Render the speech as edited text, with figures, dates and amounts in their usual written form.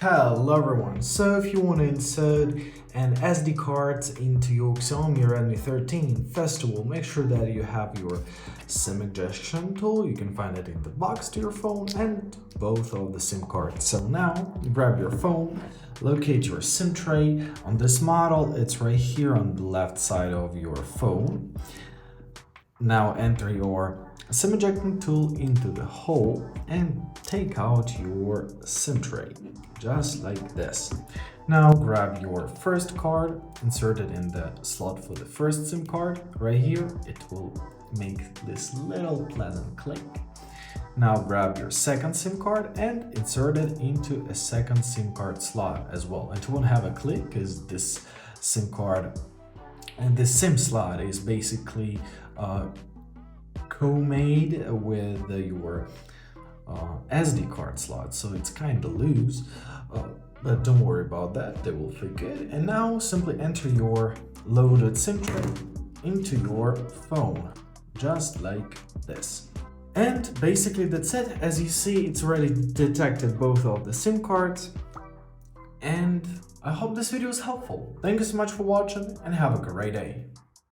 Hello everyone, so if you want to insert an SD card into your Xiaomi Redmi 13, first of all make sure that you have your SIM ejection tool. You can find it in the box to your phone and both of the SIM cards. So now grab your phone, locate your SIM tray. On this model it's right here on the left side of your phone. Now enter your SIM ejecting tool into the hole and take out your SIM tray, just like this. Now grab your first card, insert it in the slot for the first SIM card. Right here, it will make this little pleasant click. Now grab your second SIM card and insert it into a second SIM card slot as well. It won't have a click because this SIM card and this SIM slot is basically co-made with your SD card slot, so it's kind of loose, but don't worry about that, they will fit good. And now simply enter your loaded SIM tray into your phone, just like this. And basically that's it. As you see, it's already detected both of the SIM cards, and I hope this video is helpful. Thank you so much for watching and have a great day.